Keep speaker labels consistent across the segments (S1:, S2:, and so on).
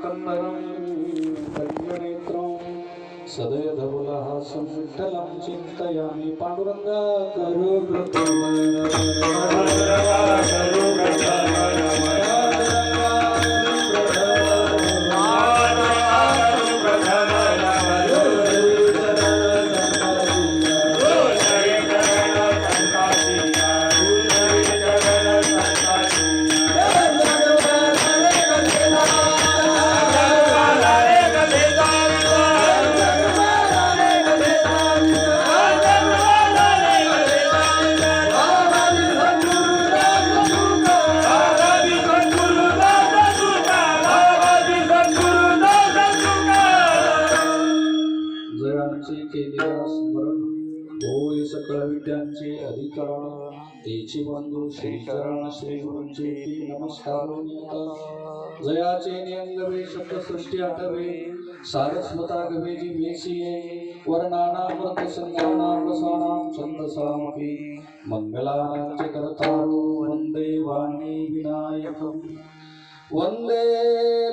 S1: कन्दरं कल्यनेत्रं सदयधवलहासं विठ्ठलं चिन्तयामि पाण्डुरङ्गा सकळ विद्यांचे अधिकरण तेची बंधू श्री चरण श्री गुरूंचे नमस्कार जयाचे नियंगवे शब्दसृष्टी आठवे सारस्वता गवे जी मेसिये वर्णानामृत संज्ञानाम रसानाम छंदसामपि मंगलानांचे करतारो वंदे वाणी विनायकं वंदे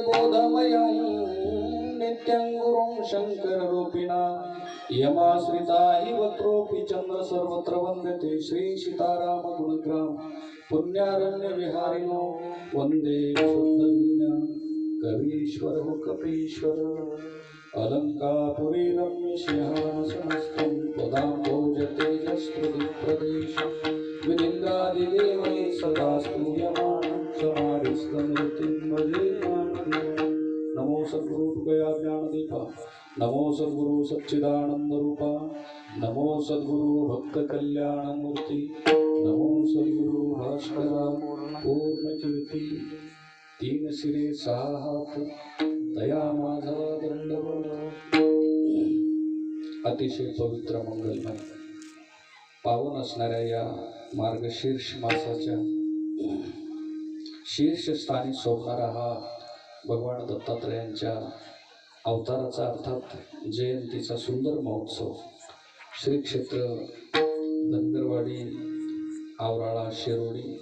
S1: बोधमयं नित्यं गुरुं शंकर रूपिणा यमाश्रिता हि वक्रोपि चंद्र सर्वत्र वंदते श्री सीताराम गुणग्राम पुण्यारण्य विहारिणो वंदे शुद्धवीणा कवीश्वर कपीश्वर अलंकापुरी रम्य सिंहासनस्थं पदाम्भोजतेजस्फुरित प्रदेश विनिन्द्रादिदेवै सदा स्तूयमानं समाधिस्तनृतिं भजे नमो सद्गुरु गया ज्ञानदीपा नमो सद्गुरु सच्चिदानंद रूपा नमो सद्गुरु भक्त कल्याण मूर्ति नमो सद्गुरु भास्करा पूर्ण कीर्ती तीन सिरे सहा हात दया माझा दंडवत अतिशय पवित्र मंगलमय पावन असणाऱ्या या मार्गशीर्ष मासाच्या शीर्षस्थानी शोभणारा हा भगवान दत्तात्रयांच्या अवताराचा अर्थात जयंतीचा सुंदर महोत्सव श्री क्षेत्र धनगरवाडी आवराळा शिरोडी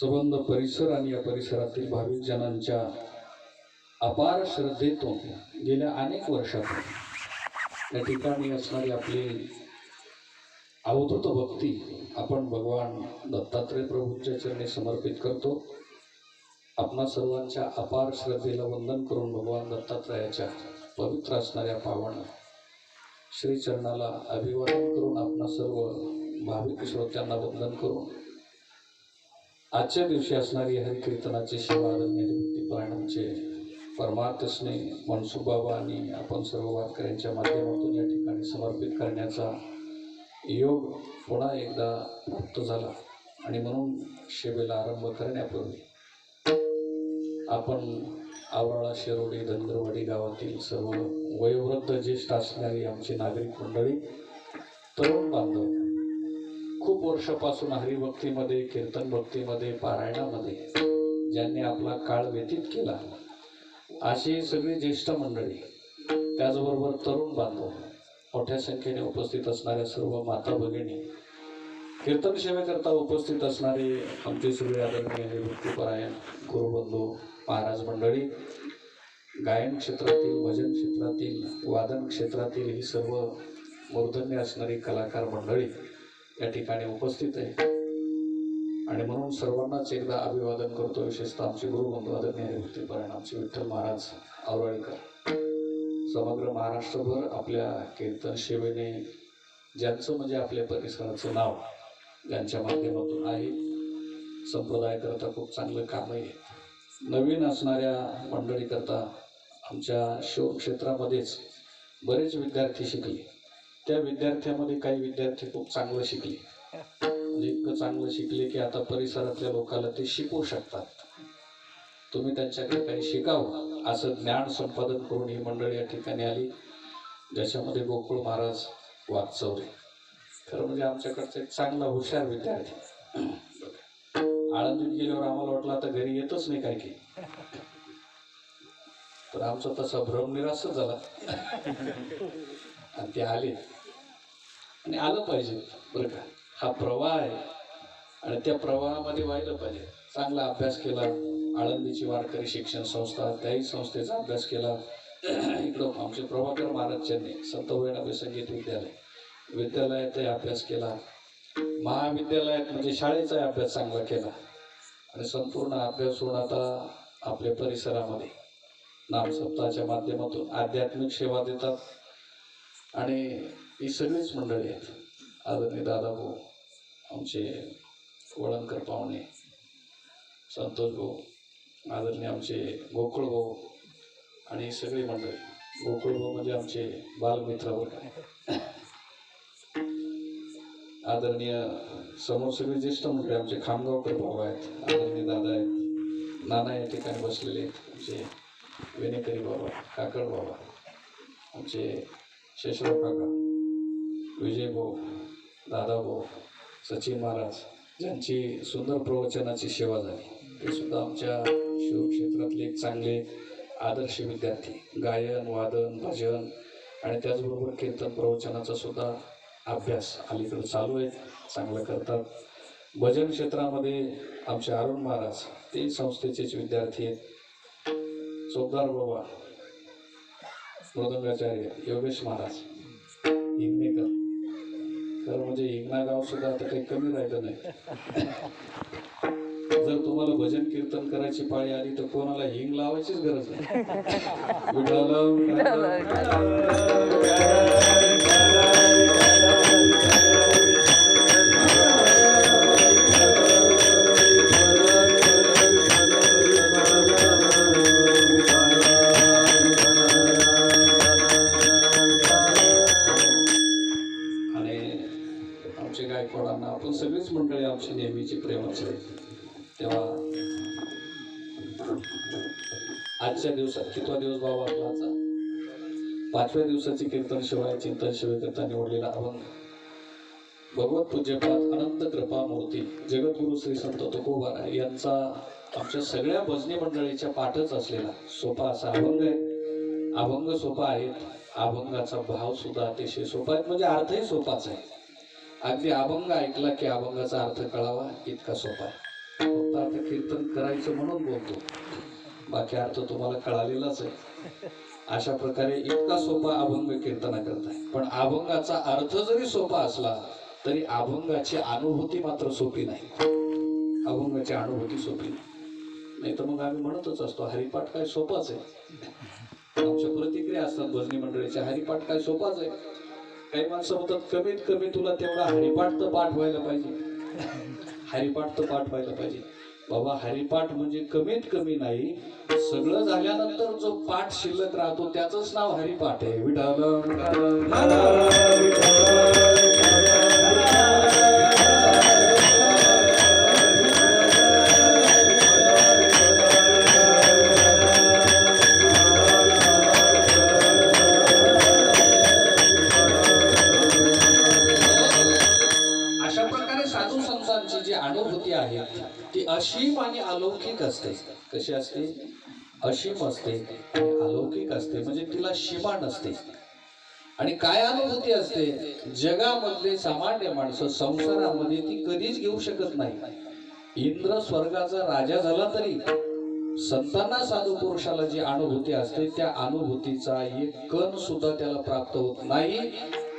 S1: संबंध परिसर आणि या परिसरातील भाविक जनांच्या अपार श्रद्धेतून गेल्या अनेक वर्षातून या ठिकाणी असणारी आपली अवधूत भक्ती आपण भगवान दत्तात्रय प्रभूंच्या चरणी समर्पित करतो. आपणा सर्वांच्या अपार श्रद्धेला वंदन करून भगवान दत्तात्रयाच्या पवित्र असणाऱ्या पावन श्री चरणाला अभिवादन करून आपणा सर्व भाविक श्रोत्यांना वंदन करून आजच्या दिवशी असणारी हरिकीर्तनाची सेवा हरिभक्ती पारायणाचे परमार्थ स्नेह मनसुख बाबा आणि आपण सर्व वारकऱ्यांच्या माध्यमातून या ठिकाणी समर्पित करण्याचा योग पुन्हा एकदा प्राप्त झाला आणि म्हणून सेवेला आरंभ करण्यापूर्वी आपण आवराळा शिरोडी धनगरवाडी गावातील सर्व वयोवृद्ध ज्येष्ठ असणारी आमची नागरिक मंडळी तरुण बांधव खूप वर्षापासून हरिभक्तीमध्ये कीर्तन भक्तीमध्ये पारायणामध्ये ज्यांनी आपला काळ व्यतीत केला अशी सगळी ज्येष्ठ मंडळी त्याचबरोबर तरुण बांधव मोठ्या संख्येने उपस्थित असणाऱ्या सर्व माता भगिनी कीर्तन सेवेकरता उपस्थित असणारे आमचे सगळे आदरणीय हरिभक्तीपरायण गुरुबंधू महाराज मंडळी गायन क्षेत्रातील भजन क्षेत्रातील वादन क्षेत्रातील ही सर्व मूर्धन्य असणारी कलाकार मंडळी या ठिकाणी उपस्थित आहे आणि म्हणून सर्वांनाच एकदा अभिवादन करतो. विशेषतः आमचे गुरुबंधू आदरणीय हरिभक्तीपरायण आमचे विठ्ठल महाराज आवराळीकर समग्र महाराष्ट्रभर आपल्या कीर्तन सेवेने ज्यांचं म्हणजे आपल्या परिसराचं नाव ज्यांच्या माध्यमातून आहे संप्रदायाकरता खूप चांगलं काम आहे. नवीन असणाऱ्या मंडळीकरता आमच्या शिव क्षेत्रामध्येच बरेच विद्यार्थी शिकले. त्या विद्यार्थ्यामध्ये काही विद्यार्थी खूप चांगलं शिकले म्हणजे इतकं चांगलं शिकले की आता परिसरातल्या लोकांना ते शिकवू शकतात. तुम्ही त्यांच्याकडे काही शिकावं असं ज्ञान संपादन करून ही मंडळी या ठिकाणी आली ज्याच्यामध्ये गोकुळ महाराज वागचौरे खरं म्हणजे आमच्याकडचा एक चांगला हुशार विद्यार्थी. आळंदीत गेल्यावर आम्हाला वाटलं आता घरी येतच नाही काय की तर आमचा तसा भ्रम निराशच झाला आणि ते आले आणि आलं पाहिजे बरं का. हा प्रवाह आहे आणि त्या प्रवाहामध्ये व्हायला पाहिजे. चांगला अभ्यास केला आळंदीची वारकरी शिक्षण संस्था, त्याही संस्थेचा अभ्यास केला. इकडं आमचे प्रभाकर महाराजांनी संत वैष्णव संगीत विद्यालयातही अभ्यास केला. महाविद्यालयात म्हणजे शाळेचा अभ्यास चांगला केला आणि संपूर्ण अभ्यास होऊन आता आपल्या परिसरामध्ये नामसप्ताहाच्या माध्यमातून आध्यात्मिक सेवा देतात. आणि ही सगळीच मंडळी आहेत. आदरणीय दादाभाऊ, आमचे वळणकर पाहुणे, संतोष भाऊ, आदरणीय आमचे गोकुळ भाऊ आणि सगळी मंडळी. गोकुळ भाऊ म्हणजे आमचे बालमित्र वर्ग. आदरणीय समोर सगळे ज्येष्ठ मंडळी आमचे खामगावकर भाऊ आहेत, आदरणीय दादा आहेत, नाना या ठिकाणी बसलेले आहेत, आमचे वेणेकरी बाबा, काकड बाबा, आमचे शेषराव काका, विजय भाऊ, दादा भाऊ, सचिन महाराज, ज्यांची सुंदर प्रवचनाची सेवा झाली, ते सुद्धा आमच्या शिवक्षेत्रातले एक चांगले आदर्श विद्यार्थी. गायन, वादन, भजन आणि त्याचबरोबर कीर्तन प्रवचनाचा सुद्धा अभ्यास अलीकडे चालू आहे, चांगलं करतात. भजन क्षेत्रामध्ये आमचे अरुण महाराज, ते संस्थेचेच विद्यार्थी आहेत. चौकदार बाबा, मृदंगाचार्य योगेश महाराज, हिंगणेकर, खरं म्हणजे हिंगणा गाव सुद्धा आता काही कमी राहिलं नाही. जर तुम्हाला भजन कीर्तन करायची पाळी आली तर कोणाला हिंग लावायचीच गरज नाही. गायकवाडांना आपण सगळीच मंडळी आमची नेहमीची प्रेमाची आहे. तेव्हा आजच्या दिवसात कितवा दिवस बाबा आपला आजचा 5व्या दिवसाची कीर्तन शिवाय चिंतन शिवकर्ता निवडलेला अभंग भगवत पूज्यपाद अनंत कृपा मूर्ती जगद्गुरु श्री संत तुकोबा यांचा आमच्या सगळ्या भजनी मंडळीच्या पाठच असलेला सोपा असा अभंग आहे. अभंग सोपा आहेत, अभंगाचा भाव सुद्धा अतिशय सोपा आहे, म्हणजे अर्थही सोपाच आहे. अगदी अभंग ऐकला की अभंगाचा अर्थ कळावा इतका सोपा आहे. फक्त आता कीर्तन करायचं म्हणून बोलतो, बाकी अर्थ तुम्हाला कळालेलाच आहे. अशा प्रकारे इतका सोपा अभंग कीर्तना करताय. पण अभंगाचा अर्थ जरी सोपा असला तरी अभंगाची अनुभूती मात्र सोपी नाही. अभंगाची अनुभूती सोपी नाही तर मग आम्ही म्हणतच असतो हरिपाठ काय सोपाच आहे. आमच्या प्रतिक्रिया असतात भजनी मंडळीच्या, हरिपाठ काय सोपाच आहे. काही माणसं म्हणतात कमीत कमी तुला तेवढा हरिपाठ तर पाठ व्हायला पाहिजे, हरिपाठ तर पाठ व्हायला पाहिजे. बाबा हरिपाठ म्हणजे कमीत कमी नाही, सगळं झाल्यानंतर जो पाठ शिल्लक राहतो त्याचंच नाव हरिपाठ आहे. जी अनुभूती आहे ती असीम आणि अलौकिक असते. कशी असते? असीम असते आणि अलौकिक असते, म्हणजे तिला सीमा नसते. आणि काय अनुभूती असते? जगामधले सामान्य माणसं संसारामध्ये ती कधीच घेऊ शकत नाही. इंद्र स्वर्गाचा राजा झाला तरी संतांना साधू पुरुषाला जी अनुभूती असते त्या अनुभूतीचा एक कण सुद्धा त्याला प्राप्त होत नाही.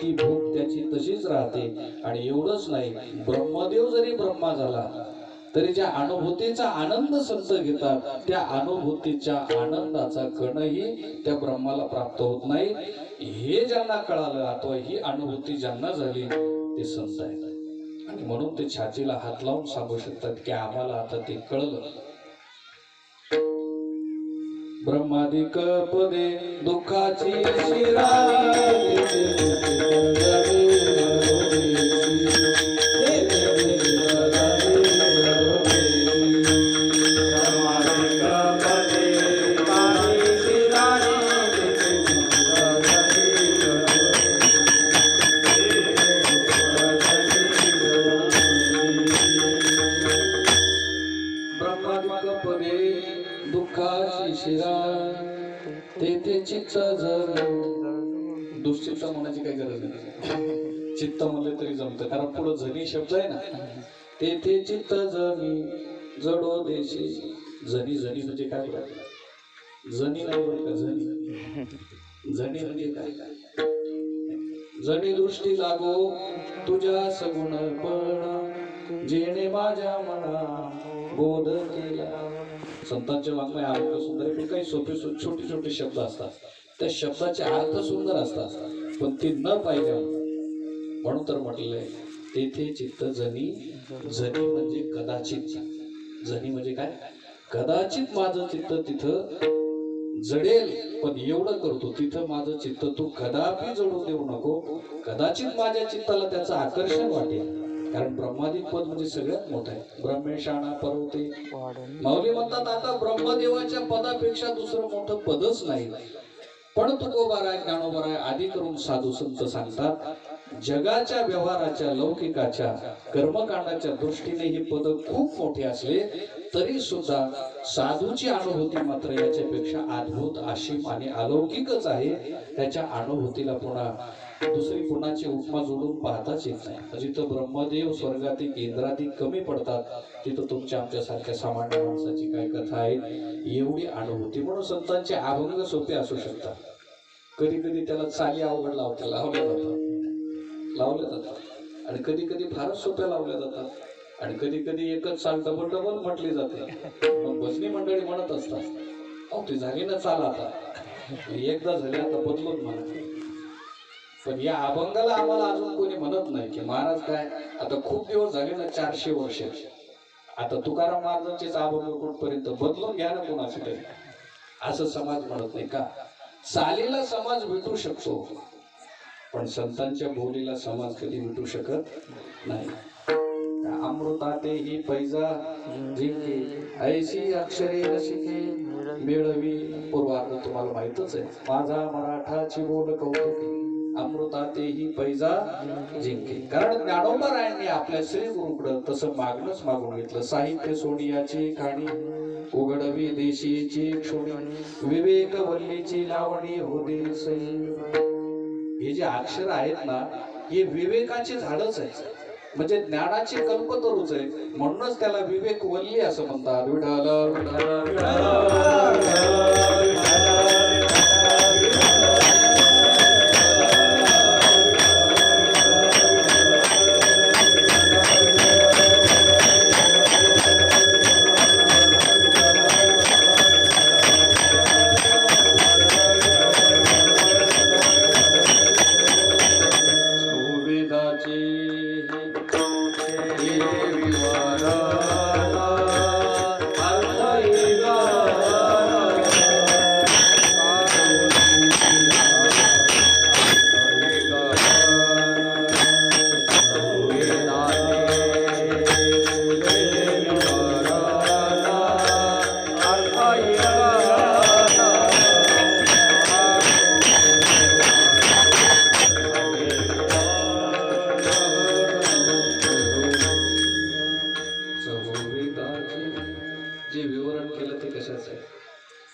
S1: ती भूक त्याची तशीच राहते. आणि एवढंच नाही, ब्रह्मदेव जरी ब्रह्मा झाला तरी ज्या अनुभूतीचा आनंद संत घेतात त्या अनुभूतीच्या आनंदाचा कणही त्या ब्रह्माला प्राप्त होत नाही. हे ज्यांना कळालं अथवा ही अनुभूती ज्यांना झाली ते संत आहेत. आणि म्हणून ते छातीला हात लावून सांगू शकतात की आम्हाला आता ते कळलं. ब्रह्मादिक पदे दुःखाची शिरा तेथे चित्त जर दुश्चित्त म्हणायची काही गरज नाही, चित्त म्हणले तरी जमतं, कारण पुढे जनी शब्द आहे ना. तेथे चित्त जनी जडो देशी जनी जनी म्हणजे काय बरं? जनी नाही बरं का, जनी जनी म्हणजे काय? जनी दृष्टी लागो तुझ्या सगुण पण जेणे माझ्या मना बोध केला. संतांच्या वाङ्मय आरोग्य सुंदर पण काही सोपे छोटे छोटे शब्द असतात, त्या शब्दाचे अर्थ सुंदर असतात पण ते न पाहिजे म्हणून तर म्हटलंय तेथे चित्त जनी. जनी म्हणजे कदाचित. जनी म्हणजे काय? कदाचित माझं चित्त तिथं जडेल, पण एवढं करतो तिथं माझं चित्त तू कदापि जडू देऊ नको. कदाचित माझ्या चित्ताला त्याचं आकर्षण वाटेल, कारण ब्रह्मादिक पद म्हणजे सगळ्यात मोठं आहे. ब्रह्मेशाना पर्वते. माऊली म्हणतात आता ब्रह्मदेवाच्या पदापेक्षा दुसरं मोठं पदच नाही. पण तुकोबाराय ज्ञानोबाराय आदी करून साधू संत सांगतात जगाच्या व्यवहाराच्या लौकिकाच्या कर्मकांडाच्या दृष्टीने ही पद खूप मोठी असले तरी सुद्धा साधूची अनुभूती मात्र याच्यापेक्षा अद्भुत असीम आणि अलौकिकच आहे. त्याच्या अनुभूतीला पुन्हा दुसरी कुणाची उपमा जोडून पाहताच येत नाही. जिथं ब्रह्मदेव स्वर्गातील इंद्रादी कमी पडतात तिथं तुमच्या आमच्यासारख्या सामान्य माणसाची काय कथा आहे एवढी अनुभूती. म्हणून संतांचे अभंग सोपे असू शकतात, कधी कधी त्याला चाली अवघड लावल्या जातात आणि कधी कधी फारच सोप्या लावल्या जातात, आणि कधी कधी एकच चाल डबल डबल म्हटली जाते. मग भजनी मंडळी म्हणत असतात अहो ती झाली ना चाल, आता एकदा झाली आता बदलून म्हणा. पण या अभंगाला आम्हाला अजून कोणी म्हणत नाही की महाराज काय आता खूप दिवस झाले ना 400 वर्ष, आता तुकाराम महाराजांचेच अभंग कुठपर्यंत बदलून घ्या ना कोणाचे तरी, असं समाज म्हणत नाही का? चालीला समाज भेटू शकतो पण संतांच्या बोलीला समाज कधी भेटू शकत नाही. अमृताते ही पैजा जिंके ऐशी अक्षरे रसिके मिळवी. पूर्वार्ध तुम्हाला माहितच आहे. माझा मराठाची बोल कौतुकी अमृताते ही पैजा जिंके. कारण ज्ञानोबारायांनी आपल्या श्री गुरुकडं तसं मागणंच मागून घेतलं. साहित्य सोनियाची खाणी उघडवी देशीची क्षोणी विवेक वल्लीची लावणी होते सई. हे जे अक्षर आहेत ना हे विवेकाची झाडच आहे, म्हणजे ज्ञानाची कल्पतरूच आहे. म्हणूनच त्याला विवेक वल्ली असं म्हणतात. विठाल विठाल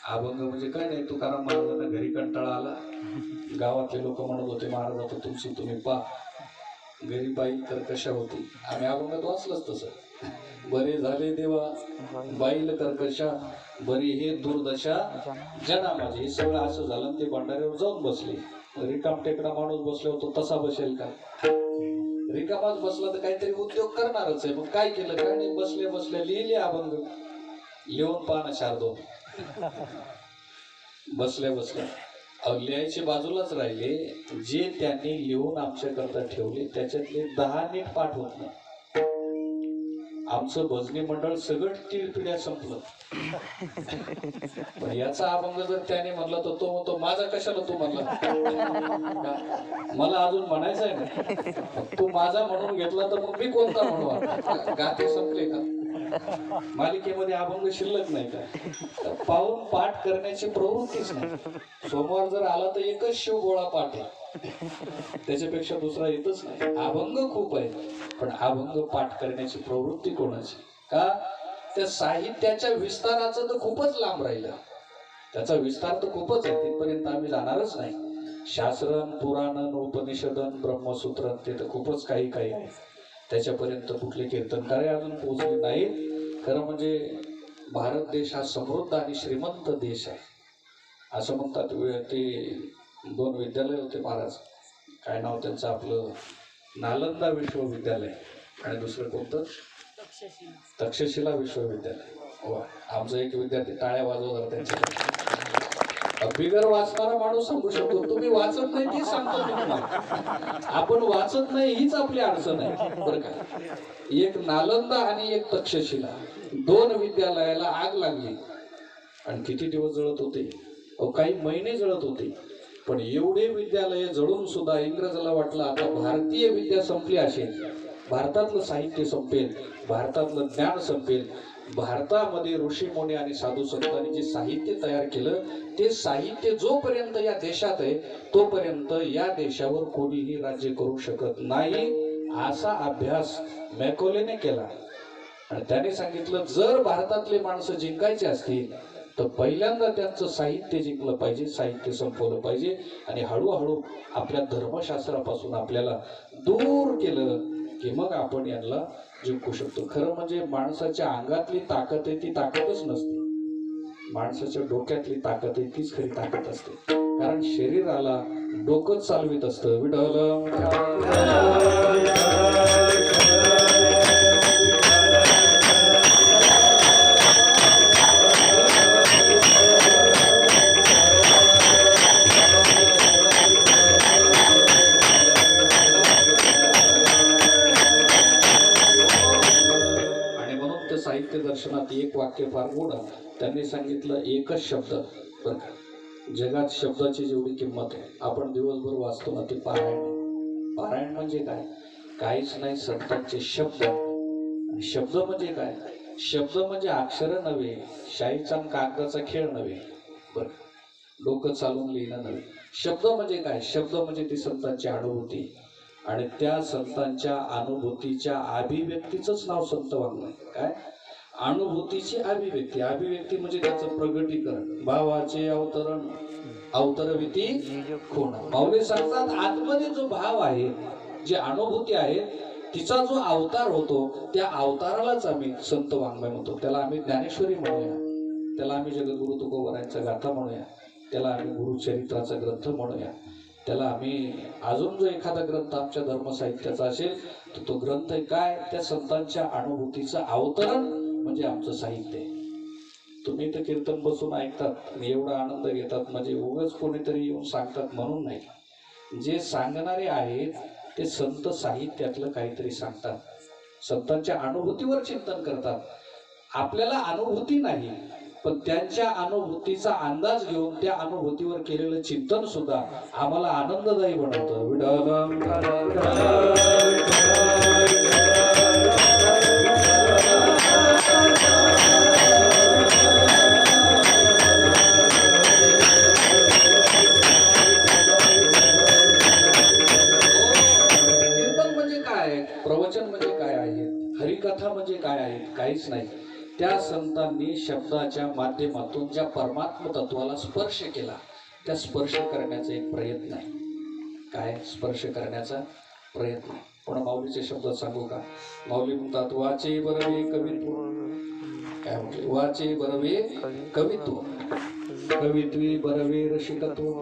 S1: अभंग म्हणजे काय नाही. तुकाराम महाराजांना घरी कंटाळा आला, गावातले लोक म्हणत होते महाराज आता तुमची तुम्ही पा घरी बाई तर कशा होती. आम्ही अभंगात वाचलंच तसं. बरे झाले देवा बाईल कर्कशा बरी हे दुर्दशा जना माझी. हे सगळं असं झालं ते भंडाऱ्यावर जाऊन बसले. रिकाम टेकडा माणूस बसला होतो तसा बसेल का? रिकामाच बसला तर काहीतरी उद्योग करणारच आहे. मग काय केलं काय नाही, बसले बसले लिहिले अभंग. लिहून पाहणं शारदो बसल्या बसल्या लिहायचे बाजूलाच राहिले. जे त्यांनी लिहून आमच्या करता ठेवले त्याच्यातले 10 नीट पाठ होत नाही. आमचं भजनी मंडळ सगळं टिळपिड्या संपलं. पण याचा अभंग जर त्याने म्हणला तर तो म्हणतो माझा कशाला तू म्हणला, मला अजून म्हणायचं आहे ना. तू माझा म्हणून घेतला तर मग मी कोणता म्हणू? गाते संपले का? मालिकेमध्ये अभंग शिल्लक नाही का? पाहून पाठ करण्याची प्रवृत्तीच नाही. सोमवार जर आला तर एकच शिवगोळा पाठ आहे, त्याच्यापेक्षा दुसरा येतच नाही. अभंग खूप आहे पण अभंग पाठ करण्याची प्रवृत्ती कोणाची? का? त्या साहित्याच्या विस्ताराचं तर खूपच लांब राहिलं. त्याचा विस्तार तर खूपच आहे, तिथपर्यंत आम्ही जाणारच नाही. शास्त्रन पुराणन उपनिषदन ब्रह्मसूत्रन ते तर खूपच काही आहे. त्याच्यापर्यंत कुठले कीर्तनकार अजून पोहोचले नाहीत. खरं म्हणजे भारत देश हा समृद्ध आणि श्रीमंत देश आहे असं म्हणतात. ते 2 विद्यालय होते महाराज, काय नाव त्यांचं, आपलं नालंदा विश्वविद्यालय आणि दुसरं कोणतं, तक्षशिला विश्वविद्यालय. वा, आमचा एक विद्यार्थी टाळ्या वाजवतात त्यांच्या. बिगर वाचणारा माणूस सांगू शकतो, तुम्ही वाचत नाही ती सांगतो तुम्हाला. आपण वाचत नाही हीच आपली अडचण आहे बरं का. एक नालंदा आणि एक तक्षशिला 2 विद्यालयाला आग लागली आणि किती दिवस जळत होते, काही महिने जळत होते. पण एवढे विद्यालय जळून सुद्धा इंग्रजाला वाटलं आता भारतीय विद्या संपली असेल, भारतातलं साहित्य संपेल, भारतातलं ज्ञान संपेल. भारतामध्ये ऋषीमुनी आणि साधू संतांनी जे साहित्य तयार केलं ते साहित्य जोपर्यंत या देशात आहे तोपर्यंत या देशावर कोणीही राज्य करू शकत नाही, असा अभ्यास मॅकॉलेने केला. आणि त्याने सांगितलं जर भारतातले माणसं जिंकायचे असतील तर पहिल्यांदा त्यांचं साहित्य जिंकलं पाहिजे, साहित्य संपवलं पाहिजे. आणि हळूहळू आपल्या धर्मशास्त्रापासून आपल्याला दूर केलं की मग आपण यांना जिंकू शकतो. खरं म्हणजे माणसाच्या अंगातली ताकद आहे ती ताकदच नसते, माणसाच्या डोक्यातली ताकद आहे तीच खरी ताकद असते. कारण शरीराला डोकंच चालवित असतं. विठ्ठल साहित्य दर्शनात एक वाक्य फार गोड त्यांनी सांगितलं, एकच शब्द. बरं का, जगात शब्दाची जेवढी किंमत आहे आपण दिवसभर वाचतो ना ती पारायण. पारायण म्हणजे काय, काहीच नाही, संतांचे शब्द. आणि शब्द म्हणजे काय, शब्द म्हणजे अक्षर नव्हे, शाईचा कागदाचा खेळ नव्हे, बरं, डोकं चालून लिहिणं नव्हे. शब्द म्हणजे काय, शब्द म्हणजे ती संतांची अनुभूती आणि त्या संतांच्या अनुभूतीच्या अभिव्यक्तीचंच नाव संत वाङ्मय. काय, अनुभूतीची अभिव्यक्ती. अभिव्यक्ती म्हणजे त्याचं प्रगटीकरण, भावाचे अवतरण, अवतरविती खूण. माऊली सांगतात आतमध्ये जो भाव आहे, जी अनुभूती आहे, तिचा जो अवतार होतो त्या अवतारालाच आम्ही संत वाङ्मय म्हणतो. त्याला आम्ही ज्ञानेश्वरी म्हणूया, त्याला आम्ही जगद्गुरु तुकोबारायांचा गाथा म्हणूया, त्याला आम्ही गुरुचरित्राचा ग्रंथ म्हणूया, त्याला आम्ही अजून जो एखादा ग्रंथ आमच्या धर्मसाहित्याचा असेल तर तो ग्रंथ काय, त्या संतांच्या अनुभूतीचं अवतरण म्हणजे आमचं साहित्य. तुम्ही तर कीर्तन बसून ऐकतात आणि एवढा आनंद घेतात म्हणजे उगाच कोणीतरी येऊन सांगतात म्हणून नाही. जे सांगणारे आहेत ते संत साहित्यातलं काहीतरी सांगतात, संतांच्या अनुभूतीवर चिंतन करतात. आपल्याला अनुभूती नाही पण त्यांच्या अनुभूतीचा अंदाज घेऊन त्या अनुभूतीवर केलेलं चिंतन सुद्धा आम्हाला आनंददायी बनवतं. कीर्तन म्हणजे काय, प्रवचन म्हणजे काय आहे, हरिकथा म्हणजे काय आहे, काहीच नाही. त्या संतांनी शब्दाच्या माध्यमातून ज्या परमात्म तत्वाला स्पर्श केला त्या स्पर्श करण्याचा एक प्रयत्न आहे. काय, स्पर्श करण्याचा प्रयत्न. पण माऊलीचे शब्द सांगू का, माऊली म्हणतात वाचे बरवे कवित्व. काय म्हटले, वाचे बरवे कवित्व, कवित्वी बरवे रसिकत्व.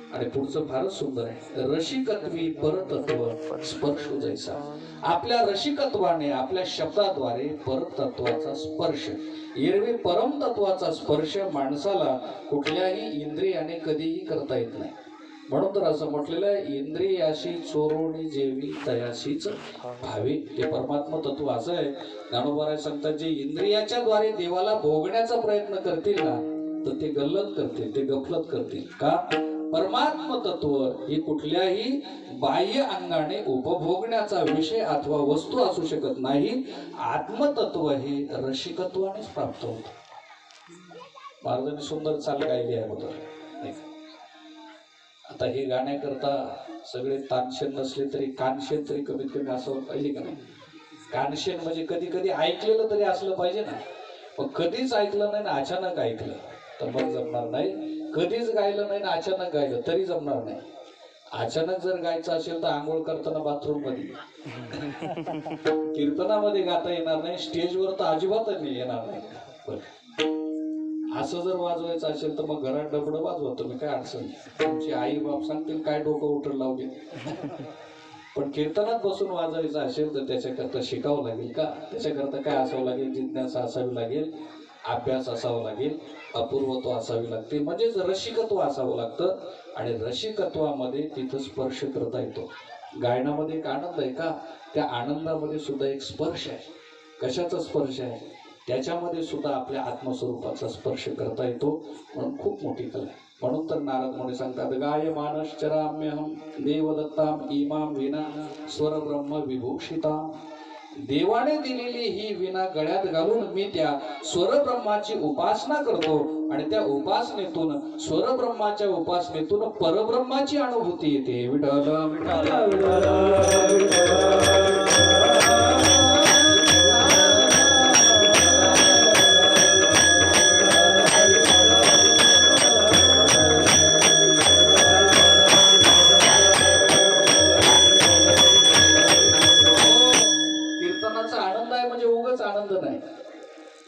S1: आणि पुढचं फारच सुंदर आहे, रसिकत्वी परतत्व स्पर्श जैसा. आपल्या रसिकत्वाने आपल्या शब्दाद्वारे परतत्वाचा स्पर्श, एरवी परमतत्वाचा स्पर्श माणसाला कुठल्याही इंद्रियाने कधीही करता येत नाही. म्हणून तर असं म्हटलेलं आहे, इंद्रियाशी चोरोणी जेवी तयाशीच भावे. ते परमात्म तत्व असं आहे, ज्ञानोबा सांगतात जे इंद्रियाच्या द्वारे देवाला भोगण्याचा प्रयत्न करतील ना तर ते गल्लत करतील, ते गफलत करतील. का, परमात्म तत्व ही कुठल्याही बाह्य अंगाने उपभोगण्याचा विषय अथवा वस्तू असू शकत नाही. आत्मतत्व हे रसिकत्वानेच प्राप्त होत. महाराजांनी सुंदर चाल गायली आहे बघा. आता हे गाण्याकरता सगळे तानशेन नसले तरी कानशेन तरी कमीत कमी असं पाहिजे का नाही. कानशेन म्हणजे कधी कधी ऐकलेलं तरी असलं पाहिजे ना. पण कधीच ऐकलं नाही ना अचानक ऐकलं तर मग जमणार नाही. कधीच गायलं नाही ना अचानक गायलं तरी जमणार नाही. अचानक जर गायचं असेल तर आंघोळ करताना बाथरूम मध्ये, कीर्तनामध्ये गाता येणार नाही, स्टेजवर तर अजिबात येणार नाही. असं जर वाजवायचं असेल तर मग घरात डबडं वाजवा तुम्ही, काय अडचण नाही. तुमची आई बाप सांगतील काय डोकं उठर लावले. पण कीर्तनात बसून वाजवायचं असेल तर त्याच्याकरता शिकावं लागेल का, त्याच्याकरता काय असावं लागेल, जिज्ञासा असावी लागेल, अभ्यास असावा लागेल, अपूर्वत्व असावी लागते, म्हणजेच रसिकत्व असावं लागतं. आणि रसिकत्वामध्ये तिथं स्पर्श करता येतो. गायनामध्ये एक आनंद आहे का, त्या आनंदामध्ये सुद्धा एक स्पर्श आहे. कशाचा स्पर्श आहे, त्याच्यामध्ये सुद्धा आपल्या आत्मस्वरूपाचा स्पर्श करता येतो. म्हणून खूप मोठी कला आहे. म्हणून तर नारद मुनी सांगतात, गाय मानश्चराम्यहम देवदत्ताम इमाम विना स्वर ब्रह्म विभूषिता. देवाने दिलेली ही विना गळ्यात घालून मी त्या स्वरब्रह्माची उपासना करतो. आणि त्या उपासनेतून, स्वरब्रह्माच्या उपासनेतून परब्रह्माची अनुभूती येते. विठ्ठल विठ्ठल विठ्ठल.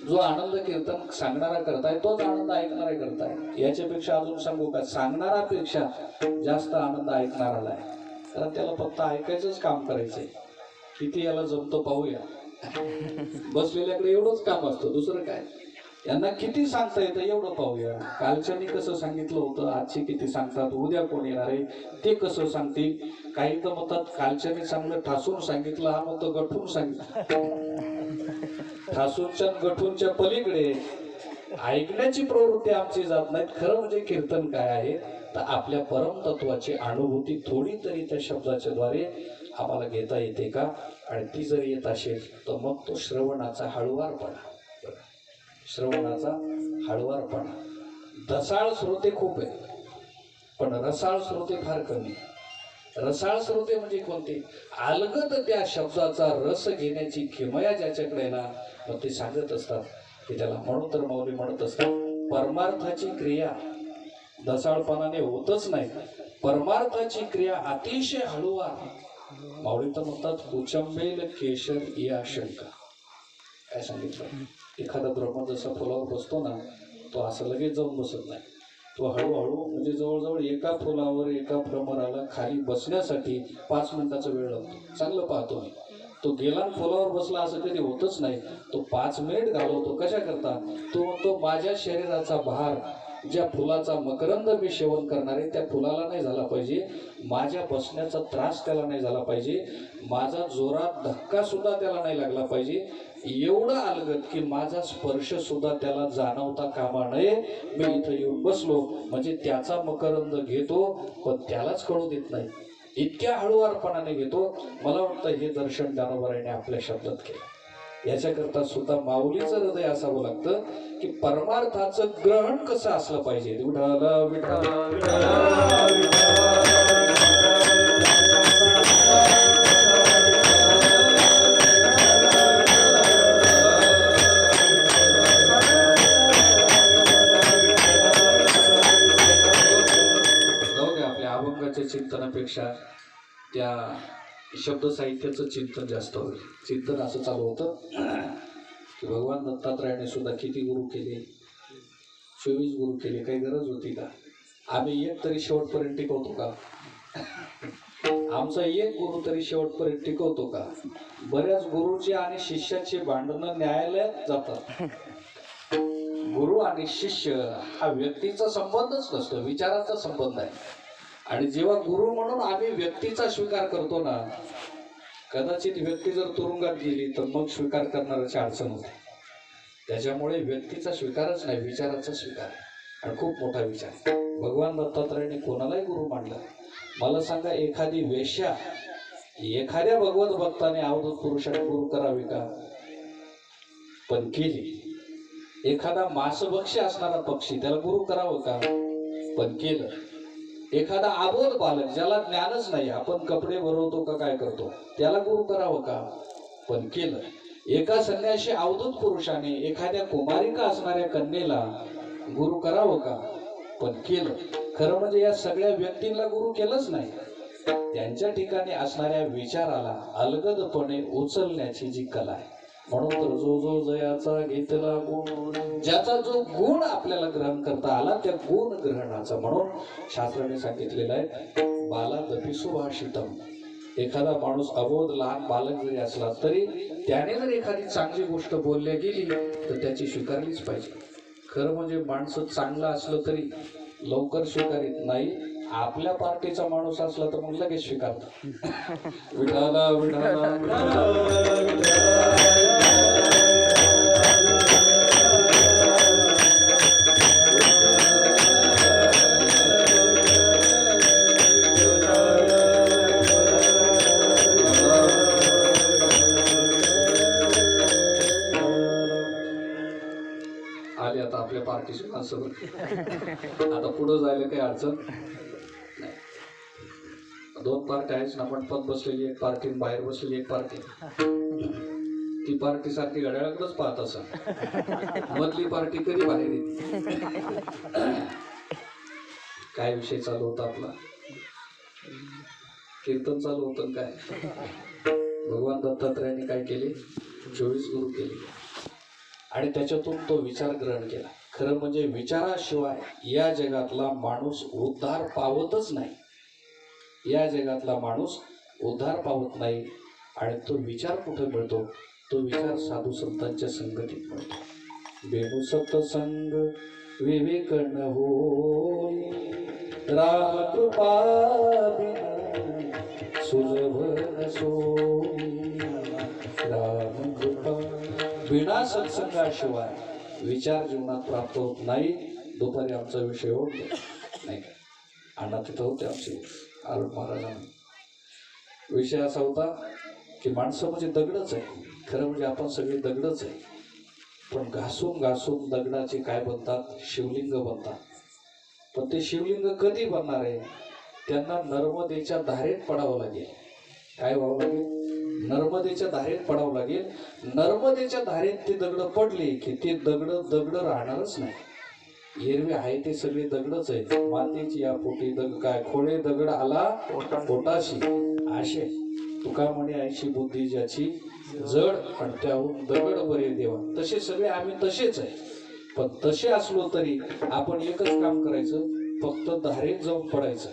S1: जो आनंद कीर्तन सांगणारा करताय तोच आनंद ऐकणारा करताय. याच्यापेक्षा अजून सांगू का, सांगणारापेक्षा जास्त आनंद ऐकणाराला आहे. कारण त्याला फक्त ऐकायचंच काम करायचंय. किती याला जमतं पाहूया. बसलेल्याकडे एवढंच काम असतं, दुसरं काय. यांना किती सांगता येतं एवढं पाहूया. कालच्यानी कसं सांगितलं होतं, आजची किती सांगतात, उद्या कोण येणार आहे ते कसं सांगतील. काही तर म्हणतात कालच्यानी चांगलं ठासून सांगितलं, हा म्हणतो गठून सांगितलं. ठासूनच्या गठूनच्या पलीकडे ऐकण्याची प्रवृत्ती आमची जात नाही. खरं म्हणजे कीर्तन काय आहे तर आपल्या परमतत्वाची अनुभूती थोडी तरी त्या शब्दाच्या द्वारे आम्हाला घेता येते का. आणि ती जर येत असेल तर मग तो श्रवणाचा हळुवारपणा, श्रवणाचा हळुवारपणा. दसाळ श्रोते खूप आहे पण रसाळ श्रोते फार कमी. रसाळ श्रोते म्हणजे कोणते, अलगद त्या शब्दाचा रस घेण्याची किमया ज्याच्याकडे ना, मग ते सांगत असतात की त्याला. म्हणून तर माऊली म्हणत असतात, परमार्थाची क्रिया दसाळपणाने होतच नाही, परमार्थाची क्रिया अतिशय हळूवार. माऊली तर म्हणतात, कुचंबेल केशर या शंका. काय सांगितलं, एखादा ब्रह्म जसा फुलावर बसतो ना, तो असं लगेच जाऊन बसत नाही. तो हळूहळू, म्हणजे जवळजवळ एका फुलावर एका भ्रमराला खाली बसण्यासाठी 5 मिनिटाचा वेळ लागतो. चांगलं पाहतो मी. तो गेला फुलावर बसला असं कधी होतच नाही. तो 5 मिनिट घालवतो. कशा करता, तो माझ्या शरीराचा भार, ज्या फुलाचा मकरंद मी सेवन करणार आहे त्या फुलाला नाही झाला पाहिजे, माझ्या बसण्याचा त्रास त्याला नाही झाला पाहिजे, माझा जोरात धक्का सुद्धा त्याला नाही लागला पाहिजे. एवढं अलगद की माझा स्पर्श सुद्धा त्याला जाणवता कामा नये. मी इथं येऊन बसलो म्हणजे त्याचा मकरंद घेतो पण त्यालाच कळू देत नाही. इतक्या हळुवारपणाने घेतो. मला वाटतं हे दर्शन ज्ञानोबारायाने आपल्या शब्दात केलं. याच्याकरता सुद्धा माऊलीचं हृदय असावं लागतं की परमार्थाचं ग्रहण कसं असलं पाहिजे. विठ्ठल विठ्ठल जाऊ दे. आपल्या अभंगाच्या चिंतनापेक्षा त्या शब्द साहित्याचं चिंतन जास्त होईल. चिंतन असं चालू होतं की भगवान दत्तात्रयाने सुद्धा किती गुरु केले, 24 गुरु केले. काही गरज होती का. आम्ही एक तरी शेवटपर्यंत टिकवतो का. आमचा एक गुरु तरी शेवटपर्यंत टिकवतो का. बऱ्याच गुरुचे आणि शिष्याचे भांडणं न्यायालयात जातात. गुरु आणि शिष्य हा व्यक्तीचा संबंधच नसतो, विचाराचा संबंध आहे. आणि जेव्हा गुरु म्हणून आम्ही व्यक्तीचा स्वीकार करतो ना, कदाचित व्यक्ती जर तुरुंगात गेली तर मग स्वीकार करणाऱ्याची अडचण होते. त्याच्यामुळे व्यक्तीचा स्वीकारच नाही, विचाराचा स्वीकार. आणि खूप मोठा विचार. भगवान दत्तात्रयाने कोणालाही गुरु मानलं. मला सांगा, एखादी वेश्या एखाद्या भगवत भक्ताने अवधूत पुरुषाने गुरु करावी का. पण केली. एखादा मांसभक्षी असणारा पक्षी त्याला गुरु करावं का. पण केलं. एखादा अबोध बालक ज्याला ज्ञानच नाही, आपण कपडे भरवतो का काय करतो, त्याला गुरु करावं का. पण केलं. एका संन्याशी अवधूत पुरुषाने एखाद्या कुमारिका असणाऱ्या कन्येला गुरु करावं का. पण केलं. खरं म्हणजे या सगळ्या व्यक्तींना गुरु केलंच नाही, त्यांच्या ठिकाणी असणाऱ्या विचाराला अलगदपणे उचलण्याची जी कला आहे, म्हणून तर जो जो जयाचा घेतला गुण, ज्याचा जो गुण आपल्याला ग्रहण करता आला त्या गुण ग्रहणाचा, म्हणून शास्त्राने सांगितलेलं आहे बालादपि सुभाषितम. एखादा माणूस अबोध लहान बालक जरी असला तरी त्याने जर एखादी चांगली गोष्ट बोलल्या गेली तर त्याची स्वीकारलीच पाहिजे. खरं म्हणजे माणसं चांगलं असलं तरी लवकर स्वीकारित नाही, आपल्या पार्टीचा माणूस असला तर मग लगेच स्वीकारतात. विठाला विठाला आले आता आपल्या पार्टीची माणसं. आता पुढं जायला काही अडचण नाही. दोन पार्टी आहेच ना, मंडपात बसलेली एक पार्टी, बाहेर बसलेली एक पार्टी. ती पार्टी सारखी घड्याळाकडेच पाहत असा, मधली पार्टी कधी बाहेर येते. काय विषय चालू होता आपला? कीर्तन चालू होतं काय? भगवान दत्तात्रयाने काय केले? 24 गुरु केले आणि त्याच्यातून तो विचार ग्रहण केला. खरं म्हणजे विचाराशिवाय या जगातला माणूस उद्धार पावतच नाही. या जगातला माणूस उद्धार पावत नाही. आणि तो विचार कुठे मिळतो? तो विचार साधू संतांच्या संगतीत मिळतो. बेणू सत्संग विवेक न होय, राम कृपा बिना सुलभ न सोय. राम कृपा बिना सत्संगाशिवाय विचार जीवनात प्राप्त होत नाही. दुपारी आमचा विषय होतो नाही का, अण्णा तिथं होते आमचे आरुण महाराजांना. विषय असा होता की माणसं म्हणजे दगडच आहे. खरं म्हणजे आपण सगळे दगडच आहे, पण घासून घासून दगडाचे काय बनतात? शिवलिंग बनतात. पण ते शिवलिंग कधी बनणार आहे? त्यांना नर्मदेच्या धारेत पडावं लागेल. काय व्हावं लागेल? नर्मदेच्या धारेत पडावं लागेल. नर्मदेच्या धारेत ते दगड पडले की ते दगड राहणारच नाही. एरवी आहे ते सगळे दगडच आहेत. मातेची या पोटी काय खोळे दगड आला पोटाशी, असे तुका म्हणे ऐशी बुद्धी ज्याची जड आणि त्याहून दगड बरे देवा. तसे सगळे आम्ही तसेच आहे. पण तसे असलो तरी आपण एकच काम करायचं, फक्त धारेत जाऊन पडायचं.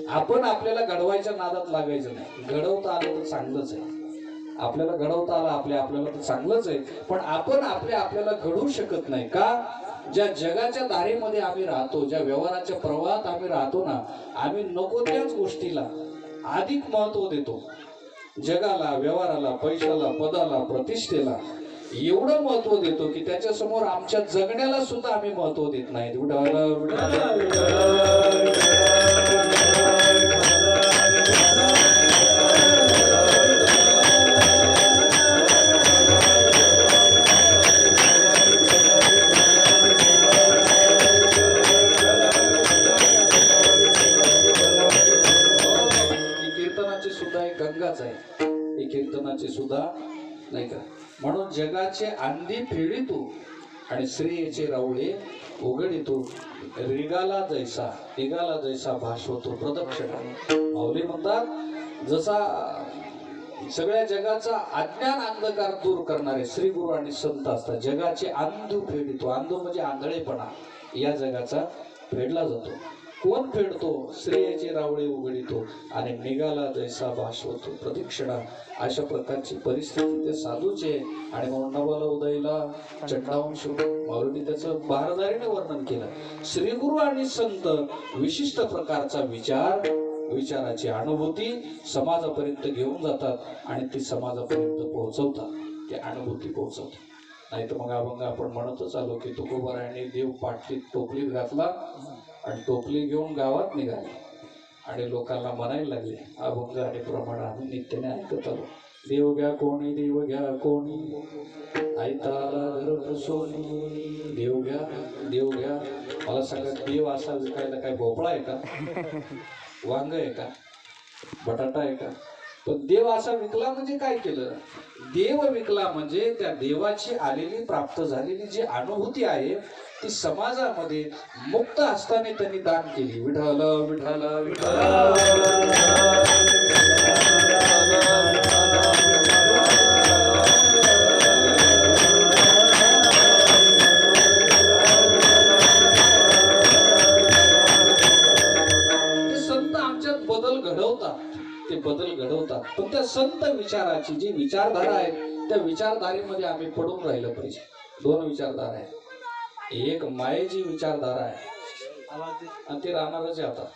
S1: आपण आपल्याला घडवायच्या नादात लागायचं नाही. घडवता आलं तर चांगलंच आहे. आपल्याला घडवता आलं आपल्याला तर चांगलंच आहे. पण आपण आपल्याला घडवू शकत नाही का? ज्या जगाच्या धारेमध्ये आम्ही राहतो, ज्या व्यवहाराच्या प्रवाहात आम्ही राहतो ना, आम्ही नको त्याच गोष्टीला अधिक महत्व देतो. जगाला, व्यवहाराला, पैशाला, पदाला, प्रतिष्ठेला एवढं महत्व देतो की त्याच्या समोर आमच्या जगण्याला सुद्धा आम्ही महत्व देत नाही. कीर्तनाची सुद्धा एक गंगाच आहे. ही कीर्तनाची सुद्धा नाही का. म्हणून जगाचे अंधी फेडितो आणि श्रेयचे रावळे उघडितो. रिगाला जैसा भासवतो प्रदक्षिणा. माऊली म्हणतात जसा सगळ्या जगाचा अज्ञान अंधकार दूर करणारे श्री गुरु आणि संत असतात. जगाचे अंधू फेडितो. अंधू म्हणजे आंधळेपणा या जगाचा फेडला जातो. कोण फेडतो? श्रेयाचे रावळे उघडितो आणि निघाला जैसा भासवतो प्रदक्षिणा. अशा प्रकारची परिस्थिती ते साधूचे. आणि म्हणून नवाला उदयला चंडावंश माऊलीने त्याचं बहारदारीने वर्णन केलं. श्रीगुरु आणि संत विशिष्ट प्रकारचा विचाराची अनुभूती समाजापर्यंत घेऊन जातात आणि ती समाजापर्यंत पोहोचवतात. ते अनुभूती पोहोचवतात. नाही तर मग अभंग आपण म्हणतच आलो की तुकोबारायांनी देव पाटलीत टोपलीत घातला आणि टोपली घेऊन गावात निघाले आणि लोकांना म्हणायला लागले अभंग आणि प्रमाण आम्ही नित्याने ऐकत आलो. देव घ्या कोणी, देव घ्या कोणी, ऐताला घर सोनी. देव घ्या. मला सांगा, देव असा विकायला काय भोपळा आहे का? वांग आहे का? बटाटा आहे का? पण देव असा विकला म्हणजे काय केलं? देव विकला म्हणजे त्या देवाची आलेली प्राप्त झालेली जी अनुभूती आहे ती समाजामध्ये मुक्त हस्ताने त्यांनी दान केली. विठ्ठल विठ्ठल विठ्ठल. ते बदल घडवतात. पण त्या संत विचाराची जी विचारधारा आहे त्या विचारधारेमध्ये आम्ही पडून राहिलं पाहिजे. दोन विचारधारा आहे, एक मायेची विचारधारा आहे आणि ते राहणारच आहे. आता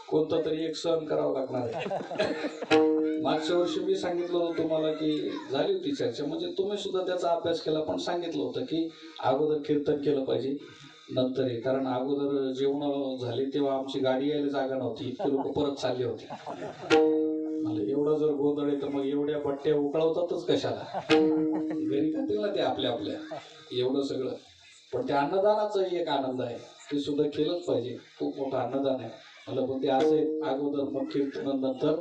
S1: कोणतं तरी एक सहन करावं लागणार आहे. मागच्या वर्षी मी सांगितलं होतं तुम्हाला की झाली होती चर्चा, म्हणजे तुम्ही सुद्धा त्याचा अभ्यास केला, पण सांगितलं होतं की अगोदर कीर्तन केलं पाहिजे नंतर हे. कारण अगोदर जेवण झाले तेव्हा आमची गाडी यायला जागा नव्हती, इतके लोक परत चालले होते. मला एवढं जर गोंधळ आहे तर मग एवढ्या बट्ट्या उकळवतातच कशाला, घरी खातील ना ते आपल्या आपल्या एवढं सगळं. पण त्या अन्नदानाचा एक आनंद आहे, ते सुद्धा केलंच पाहिजे. खूप मोठं अन्नदान आहे मला. पण ते असं आहे, अगोदर मग कीर्तन नंतर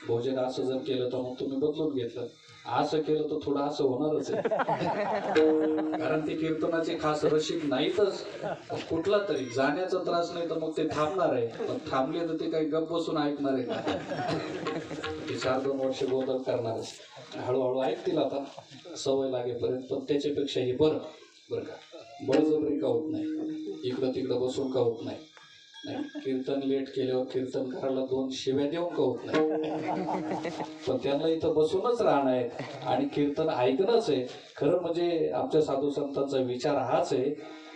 S1: भोजन असं जर केलं तर मग तुम्ही बदलून घेतलं. असं केलं तर थोडं असं होणारच आहे. कारण ते कीर्तनाचे खास रसिक नाहीतच. कुठला तरी जाण्याचा त्रास नाही तर मग ते थांबणार आहे, पण थांबले तर ते काही गप्प बसून ऐकणार आहे का? ते 4-2 वर्ष गोंधळ करणार आहे. हळूहळू ऐकतील आता सवय लागेपर्यंत. पण त्याच्यापेक्षा हे बरं बरं का, बळजबरी का होत नाही, इकडं तिकडं बसून का होत नाही. कीर्तन लेट केल्यावर कीर्तन करायला 2 शिव्या देऊन का होत नाही, पण त्यांना इथं बसूनच राहणं आहे आणि कीर्तन ऐकणंच आहे. खरं म्हणजे आमच्या साधू संतांचा विचार हाच आहे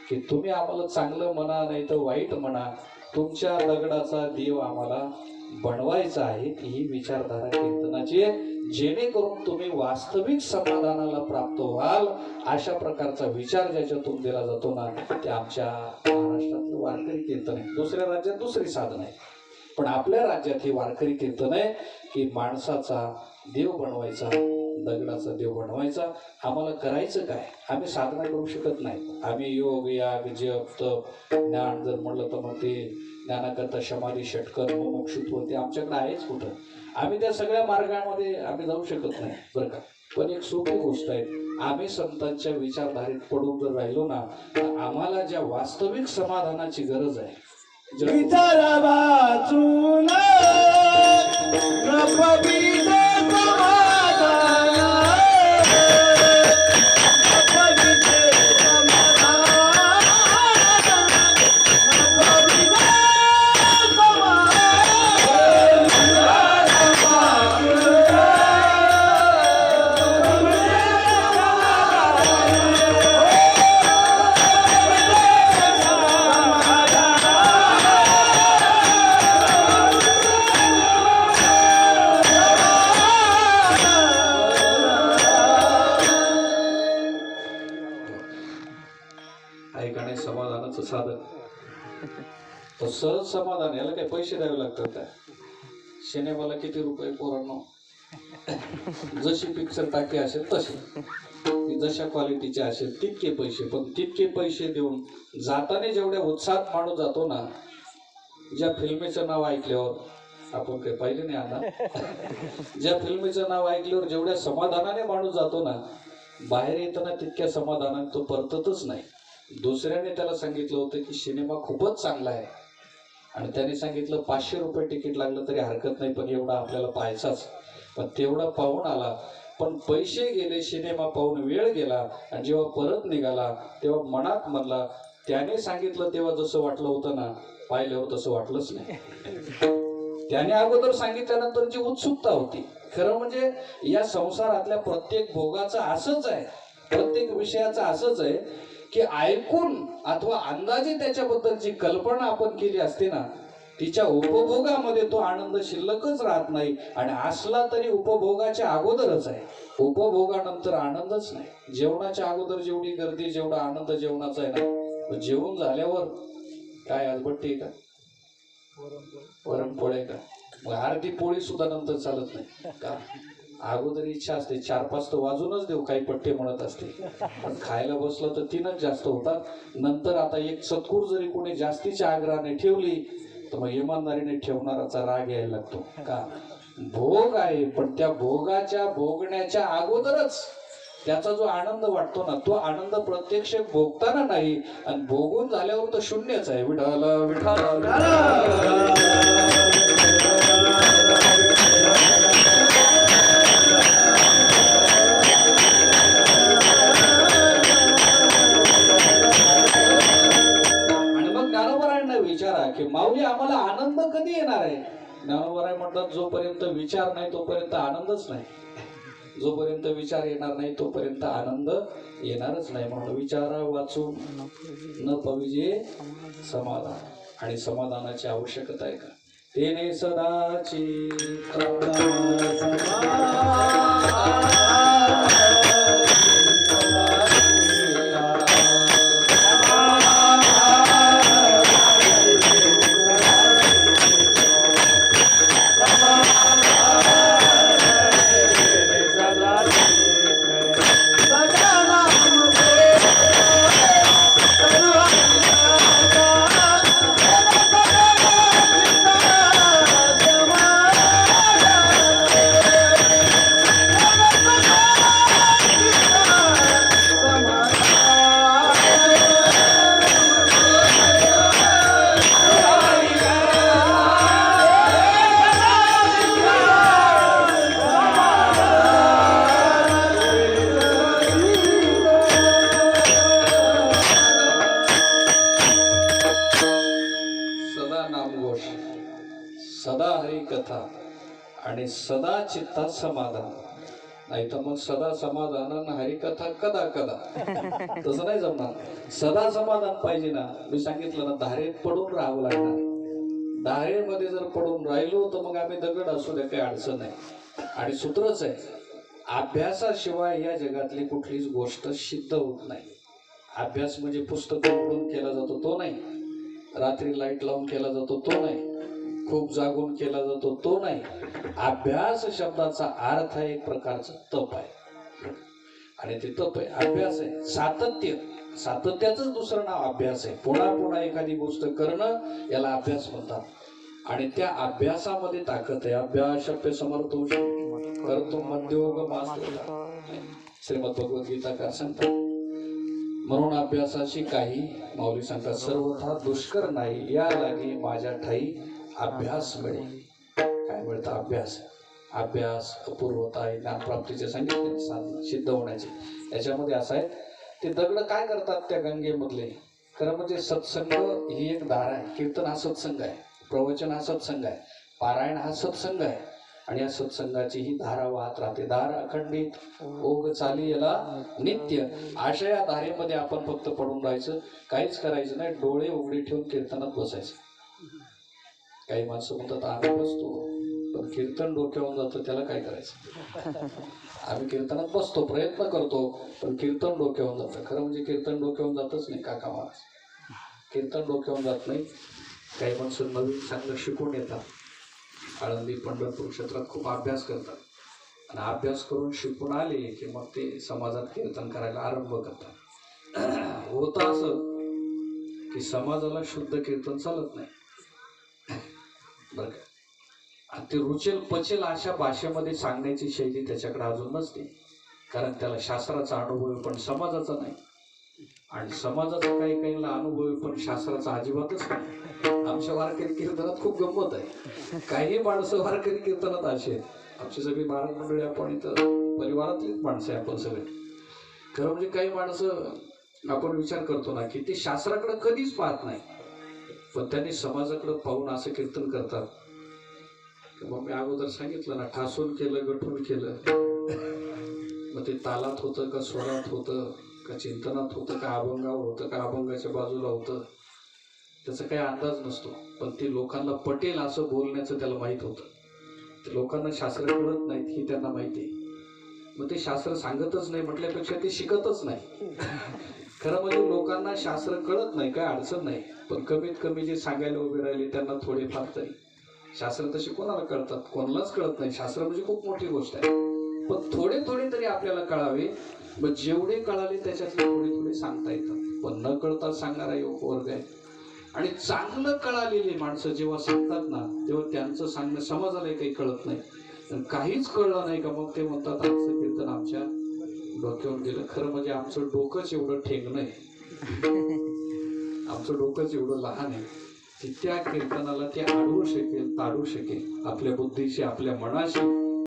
S1: की तुम्ही आम्हाला चांगलं म्हणा नाही तर वाईट म्हणा, तुमच्या दगडाचा देव आम्हाला बनवायचा आहे. ही विचारधारा कीर्तनाची आहे, जेणेकरून तुम्ही वास्तविक समाधानाला प्राप्त व्हाल. अशा प्रकारचा विचार ज्याच्यातून दिला जातो ना, ते आमच्या महाराष्ट्रातलं वारकरी कीर्तन आहे. दुसऱ्या राज्यात दुसरी साधन आहे, पण आपल्या राज्यात हे वारकरी कीर्तन आहे की माणसाचा देव बनवायचा, दगडाचा देव बनवायचा. आम्हाला करायचं काय, आम्ही साधना करू शकत नाही. आम्ही योग याग जप तप ज्ञान जर म्हणलं तर मग ते ज्ञानाकरता समाधी षटकर मोक्षत्व ते आमच्याकडे आहेच कुठं. आम्ही त्या सगळ्या मार्गामध्ये आम्ही जाऊ शकत नाही बरं का. पण एक सोपी गोष्ट आहे, आम्ही संतांच्या विचारधारेत पडून जर राहिलो ना, तर आम्हाला ज्या वास्तविक समाधानाची गरज आहे, ऐकणे समाधानाचं साधन. तर सहज समाधान याला काही पैसे द्यावे लागतात का? सिनेमाला किती रुपये पोरांनो, जशी पिक्चर टाकी असेल तशी, जशा क्वालिटीचे असेल तितके पैसे. पण तितके पैसे देऊन जाताना जेवढ्या उत्साहात माणूस जातो ना, ज्या फिल्मीचं नाव ऐकल्यावर आपण काही पाहिले नाही आता, ज्या फिल्मीचं नाव ऐकल्यावर जेवढ्या समाधानाने माणूस जातो ना, बाहेर येताना तितक्या समाधानाने तो परततच नाही. दुसऱ्याने त्याला सांगितलं होतं की सिनेमा खूपच चांगला आहे आणि त्याने सांगितलं 500 रुपये तिकीट लागलं तरी हरकत नाही, पण एवढा आपल्याला पाहायचाच. पण तेवढा पाहून आला, पण पैसे गेले, सिनेमा पाहून वेळ गेला आणि जेव्हा परत निघाला तेव्हा मनात म्हणला त्याने सांगितलं तेव्हा जसं वाटलं होतं ना, पाहिल्यावर तसं वाटलंच नाही. त्याने अगोदर सांगितल्यानंतर जी उत्सुकता होती, खरं म्हणजे या संसारातल्या प्रत्येक भोगाचं असंच आहे, प्रत्येक विषयाचं असंच आहे की ऐकून अथवा अंदाजे त्याच्याबद्दलची कल्पना आपण केली असते ना, तिच्या उपभोगामध्ये तो आनंद शिल्लकच राहत नाही. आणि असला तरी उपभोगाच्या अगोदरच आहे, उपभोगानंतर आनंदच नाही. जेवणाच्या अगोदर जेवढी गर्दी जेवढा आनंद जेवणाचा आहे ना, जेवण झाल्यावर काय आज बट्टी का वरणपोळे का, मग अर्धी पोळी सुद्धा नंतर चालत नाही का. अगोदर इच्छा असते 4-5 तर वाजूनच देऊ, काही पट्टे म्हणत असते, पण खायला बसलं तर 3च जास्त होतात. नंतर आता एक सत्कूर जरी कोणी जास्तीच्या आग्रहाने ठेवली तर मग इमानदारीने ठेवणाराचा राग यायला लागतो का. भोग आहे, पण त्या भोगाच्या भोगण्याच्या अगोदरच त्याचा जो आनंद वाटतो ना, तो आनंद प्रत्यक्ष भोगताना नाही, आणि भोगून झाल्यावर तर शून्यच आहे. विठाल विठाल विचारा की माऊली आम्हाला आनंद कधी येणार आहे. ज्ञानोबराय म्हणतात जोपर्यंत विचार नाही तोपर्यंत आनंदच नाही, जोपर्यंत विचार येणार नाही तोपर्यंत आनंद येणारच नाही. म्हणून विचारा वाचून न पविजे समाधान, आणि समाधानाची आवश्यकता आहे का? तेने सदाची सदा हरी कथा आणि सदा चित्तात समाधान, नाही तर मग सदा समाधान आणि हरिकथा कदा कदा, तसं नाही जमणार. सदा समाधान पाहिजे ना. मी सांगितलं ना, धारेत पडून राहावं लागणार. धारेमध्ये जर पडून राहिलो तर मग आम्ही दगड असू द्या, काही अडचण नाही. आणि सूत्रच आहे, अभ्यासाशिवाय या जगातली कुठलीच गोष्ट सिद्ध होत नाही. अभ्यास म्हणजे पुस्तक उघडून केला जातो तो नाही, रात्री लाईट लावून केला जातो तो नाही, खूप जागून केला जातो तो नाही. अभ्यास शब्दाचा अर्थ आहे एक प्रकारचं तप आहे, आणि ते तप आहे, अभ्यास आहे, सातत्य. सातत्याचंच दुसरं नाव अभ्यास आहे. पुन्हा पुन्हा एखादी गोष्ट करणं याला अभ्यास म्हणतात. आणि त्या अभ्यासामध्ये ताकद आहे. अभ्यासप्य समर्थो करतो मध्योग मास्तर, श्रीमद भगवद्गीताकार सांगतात. म्हणून अभ्यासाची काही माऊली सांगतात, सर्वथा दुष्कर नाही, या लागी माझ्या ठाई अभ्यास मिळेल. काय मिळतं? अभ्यास. अभ्यास अपूर्वता आहे, ज्ञानप्राप्तीचे सांगितले साधन सिद्ध होण्याचे. याच्यामध्ये असं आहे, ते दगड काय करतात त्या गंगेमधले? खरं म्हणजे सत्संग ही एक धारा आहे. कीर्तन हा सत्संग आहे, प्रवचन हा सत्संग आहे, पारायण हा सत्संग आहे, आणि या सत्संगाची ही धारा वाहत राहते. धार अखंडित ओघ चाली याला नित्य. अशा या धारेमध्ये आपण फक्त पडून राहायचं, काहीच करायचं नाही, डोळे उघडे ठेवून कीर्तनात बसायचं. काही माणसं म्हणतात आम्ही बसतो, पण कीर्तन डोक्यावरून जातं, त्याला काय करायचं? आम्ही कीर्तनात बसतो, प्रयत्न करतो, पण कीर्तन डोक्यावरून जातं. खरं म्हणजे कीर्तन डोक्यावरून जातच नाही काका महाराज, कीर्तन डोक्यावरून जात नाही. काही माणसं नवीन चांगलं शिकून येतात, आळंदी पंढरपूर क्षेत्रात खूप अभ्यास करतात, आणि अभ्यास करून शिकून आले की मग ते समाजात कीर्तन करायला आरंभ करतात. होतं असं की समाजाला शुद्ध कीर्तन चालत नाही बरं का. आणि ते रुचेल पचेल अशा भाषेमध्ये सांगण्याची शैली त्याच्याकडे अजून नसते, कारण त्याला शास्त्राचा अनुभव आहे पण समाजाचा नाही, आणि समाजाचा काही काहींना अनुभव आहे पण शास्त्राचा अजिबातच नाही. आमच्या वारकरी कीर्तनात खूप गंमत आहे. काही माणसं वारकरी कीर्तनात असे, आमची सगळी महाराज मंडळी आपण इथं परिवारातलीच माणसं आहे आपण सगळे. खरं म्हणजे काही माणसं आपण विचार करतो ना की ते शास्त्राकडे कधीच पाहत नाही, पण त्यांनी समाजाकडे पाहून असं कीर्तन करतात. मग मी अगोदर सांगितलं ना, ठासून केलं गठून केलं, मग ते तालात होतं का स्वरात होतं का चिंतनात होतं का अभंगावर होतं का अभंगाच्या बाजूला होतं, त्याचा काही अंदाज नसतो. पण ते लोकांना पटेल असं बोलण्याचं त्याला माहीत होतं. ते लोकांना शास्त्र कळत नाहीत ही त्यांना माहिती आहे, मग ते शास्त्र सांगतच नाही म्हटल्यापेक्षा ते शिकतच नाही. खरं म्हणजे लोकांना शास्त्र कळत नाही, काय अडचण नाही, पण कमीत कमी जे सांगायला उभे राहिले त्यांना थोडेफार तरी. शास्त्र तसे कोणाला कळतात? कोणालाच कळत नाही. शास्त्र म्हणजे खूप मोठी गोष्ट आहे, पण थोडे थोडे तरी आपल्याला कळावे. मग जेवढे कळाले त्याच्यातले थोडे थोडे सांगता येतात, पण न कळता सांगणारा योग वर्ग आहे. आणि चांगलं कळालेली माणसं जेव्हा सांगतात ना, तेव्हा त्यांचं सांगणं समाजाला काही कळत नाही, काहीच कळलं नाही का मग ते म्हणतात आमचं कीर्तन आमच्या डोक्यावर गेलं. खरं म्हणजे आमचं डोकंच एवढं ठेंगणं आहे, आमचं डोकंच एवढं लहान आहे की त्या कीर्तनाला ते अडवू शकेल, ताडू शकेल. आपल्या बुद्धीशी आपल्या मनाशी